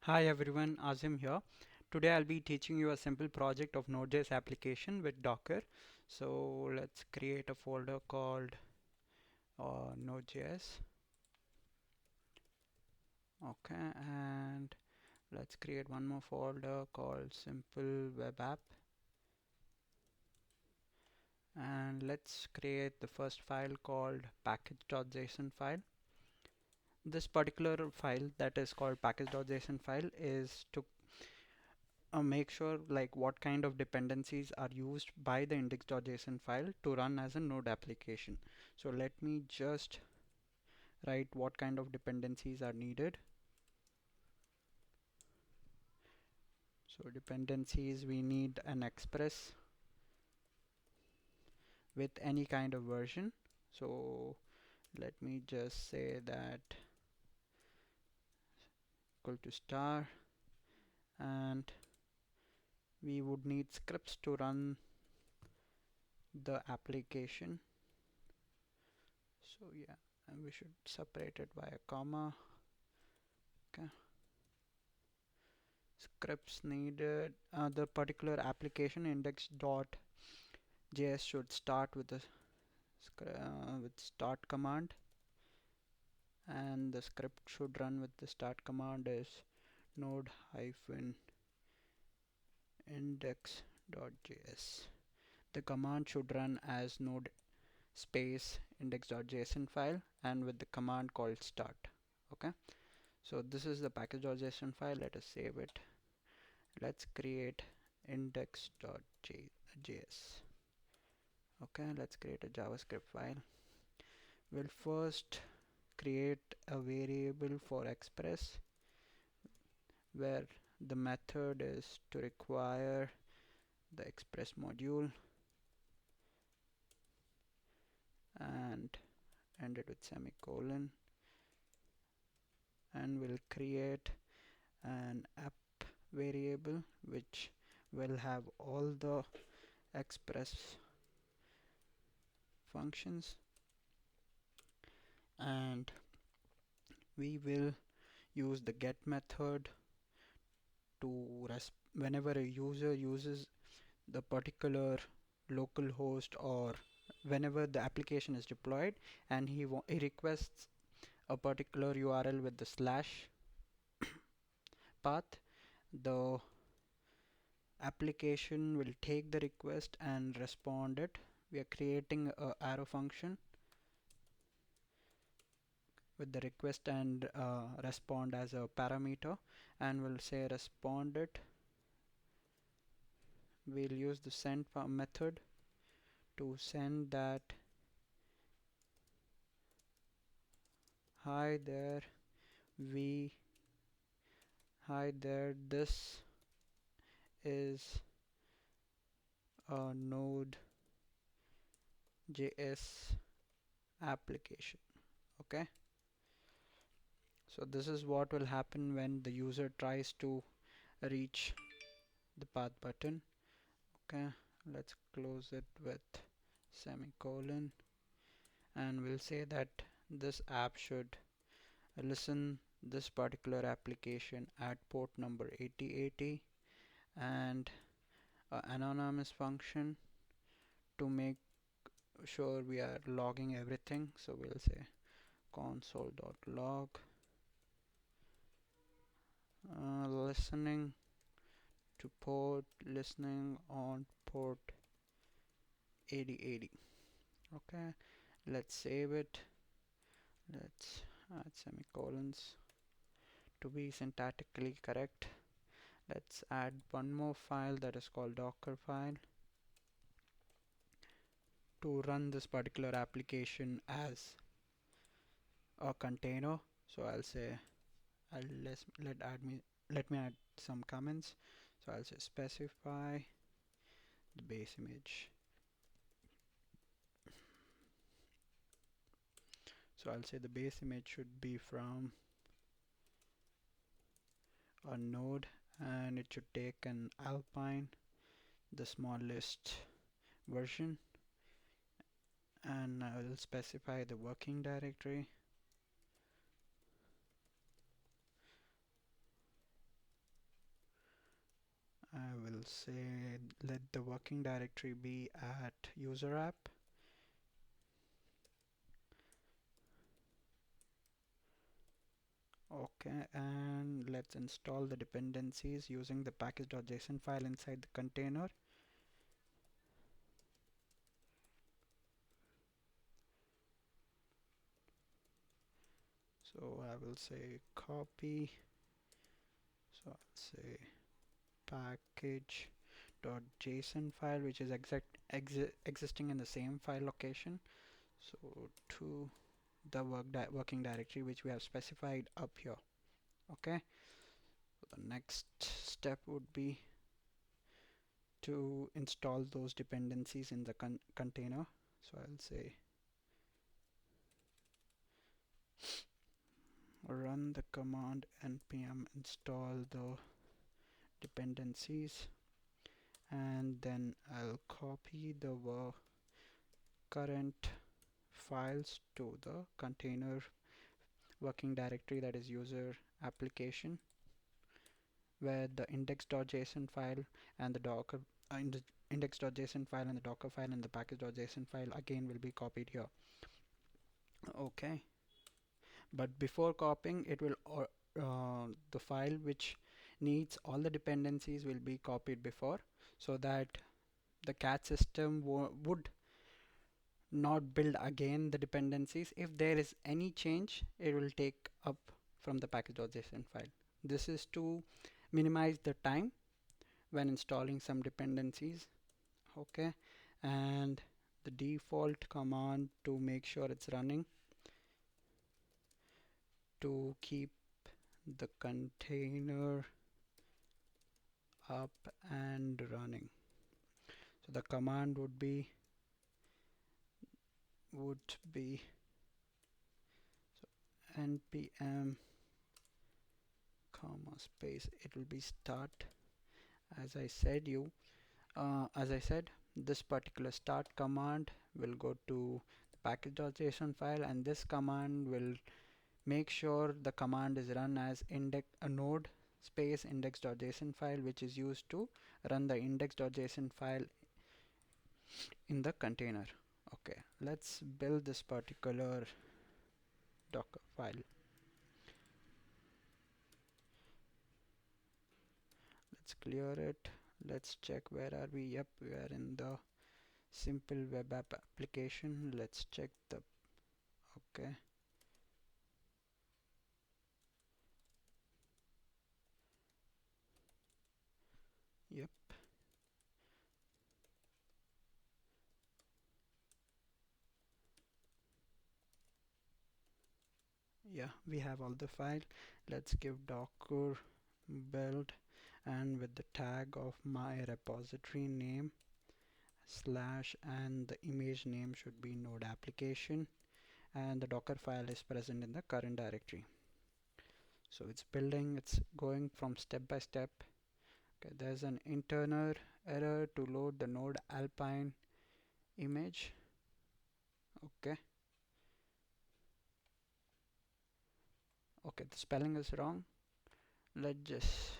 Hi everyone, Azim here. Today I'll be teaching you a simple project of Node.js application with Docker. So let's create a folder called Node.js. Okay, and let's create one more folder called simple web app. And let's create the first file called package.json file. This particular file that is called package.json file is to make sure like what kind of dependencies are used by the index.json file to run as a node application. So let me just write what kind of dependencies are needed. So dependencies, we need an express with any kind of version. So let me just say that equal to star, and we would need scripts to run the application. So yeah, and we should separate it by a comma. Okay. Scripts needed. The particular application index.js should start with the with start command, and the script should run with the start command is node hyphen index.js. The command should run as node space index.json file and with the command called start. Okay, so this is the package.json file. Let us save it. Let's create index.js. Okay, let's create a JavaScript file. We'll first create a variable for express where the method is to require the express module and end it with semicolon, and we'll create an app variable which will have all the express functions, and we will use the get method to whenever a user uses the particular local host, or whenever the application is deployed and he requests a particular URL with the slash path, the application will take the request and respond it. We are creating a arrow function with the request and respond as a parameter, and we'll say respond it. We'll use the send method to send that hi there, we hi there, this is a Node.js application. Okay, so this is what will happen when the user tries to reach the path button. Okay, let's close it with semicolon, and we'll say that this app should listen this particular application at port number 8080, and anonymous function to make sure we are logging everything. So we'll say console.log listening to port, listening on port 8080. Okay, let's save it. Let's add semicolons to be syntactically correct. Let's add one more file that is called docker file to run this particular application as a container. So I'll say I'll let me add some comments. So I'll say specify the base image. So I'll say the base image should be from a node, and it should take an Alpine, the smallest version, and I will specify the working directory. will say let the working directory be at user app. Okay, and let's install the dependencies using the package.json file inside the container. So I will say copy, so I'll say package.json file, which is existing in the same file location. So to the working directory which we have specified up here. Okay, so the next step would be to install those dependencies in the container. So I'll say run the command npm install the dependencies, and then I'll copy the current files to the container working directory, that is user application, where the index.json file and the docker index.json file and the docker file and the package.json file again will be copied here. Okay, but before copying it will the file which needs all the dependencies will be copied before, so that the cat system would not build again the dependencies. If there is any change, it will take up from the package.json file. This is to minimize the time when installing some dependencies. Okay, and the default command to make sure it's running to keep the container up and running. So the command would be so npm comma space, it will be start. As I said this particular start command will go to the package.json file, and this command will make sure the command is run as node space index.json file, which is used to run the index.json file in the container. Okay, let's build this particular docker file. Let's clear it. Let's check where are we. Yep, we are in the simple web app application. Let's check the okay. Yep. Yeah, we have all the file. Let's give docker build, and with the tag of my repository name slash, and the image name should be node application, and the docker file is present in the current directory. So it's building, it's going from step by step. Okay, there's an internal error to load the node alpine image. Okay, the spelling is wrong. Let's just,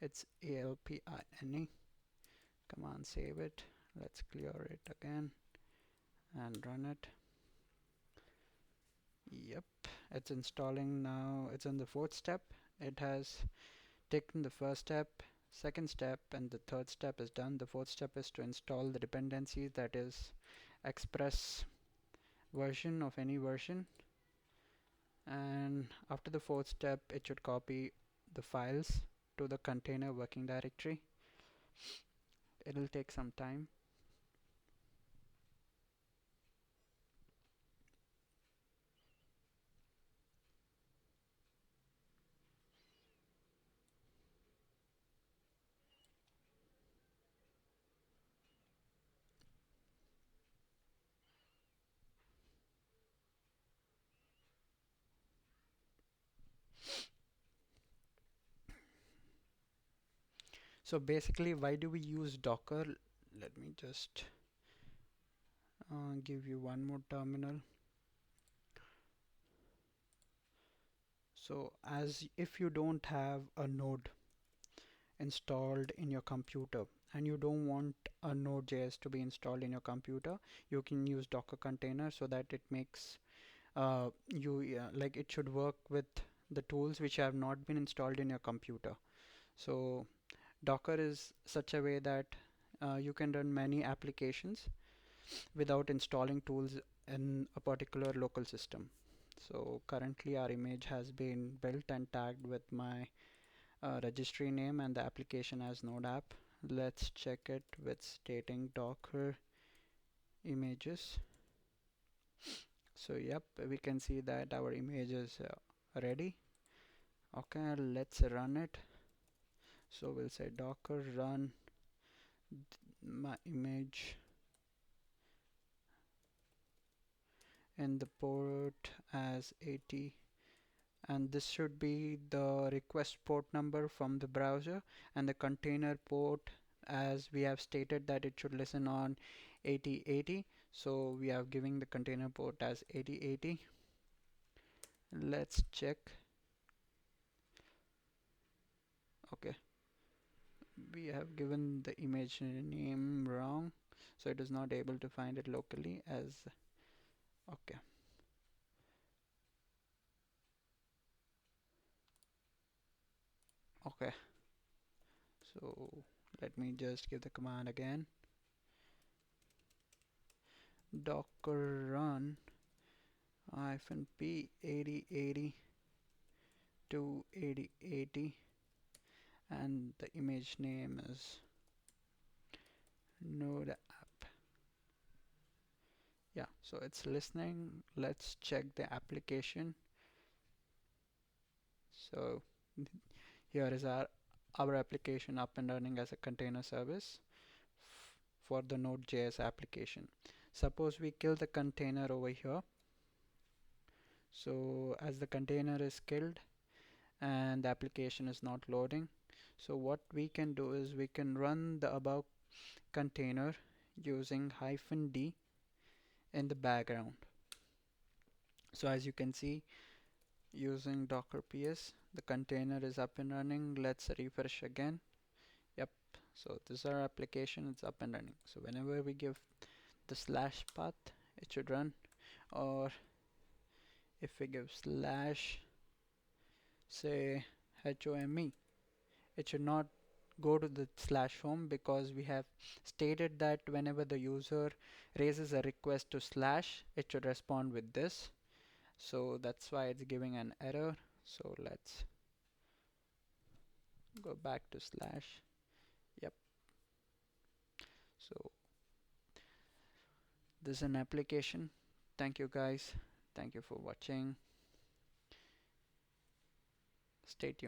it's alpine. Come on, save it. Let's clear it again and run it. Yep, it's installing now. It's in the fourth step. It has taken the first step, second step, and the third step is done. The fourth step is to install the dependency, that is express version of any version. And after the fourth step, it should copy the files to the container working directory. It'll take some time. So basically, why do we use Docker? Let me just give you one more terminal. So as if you don't have a node installed in your computer and you don't want a Node.js to be installed in your computer, you can use Docker container so that it makes like it should work with the tools which have not been installed in your computer. So Docker is such a way that you can run many applications without installing tools in a particular local system. So currently our image has been built and tagged with my registry name and the application as Node app. Let's check it with stating Docker images. So yep, we can see that our image is ready. Okay, let's run it. So we'll say Docker run my image in the port as 80, and this should be the request port number from the browser, and the container port, as we have stated that it should listen on 8080, so we are giving the container port as 8080. Let's check. Okay, we have given the image name wrong, so it is not able to find it locally as okay. Okay, so let me just give the command again. Docker run -p 8080 to 8080, and the image name is Node app. Yeah, so it's listening. Let's check the application. So here is our application up and running as a container service for the Node.js application. Suppose we kill the container over here. So as the container is killed and the application is not loading, so what we can do is we can run the above container using -d in the background. So as you can see, using docker ps, the container is up and running. Let's refresh again. Yep, so this is our application, it's up and running. So whenever we give the slash path, it should run, or if we give slash say home, it should not go to the slash home, because we have stated that whenever the user raises a request to slash, it should respond with this. So that's why it's giving an error. So let's go back to slash. Yep, so this is an application. Thank you guys, thank you for watching. Stay tuned.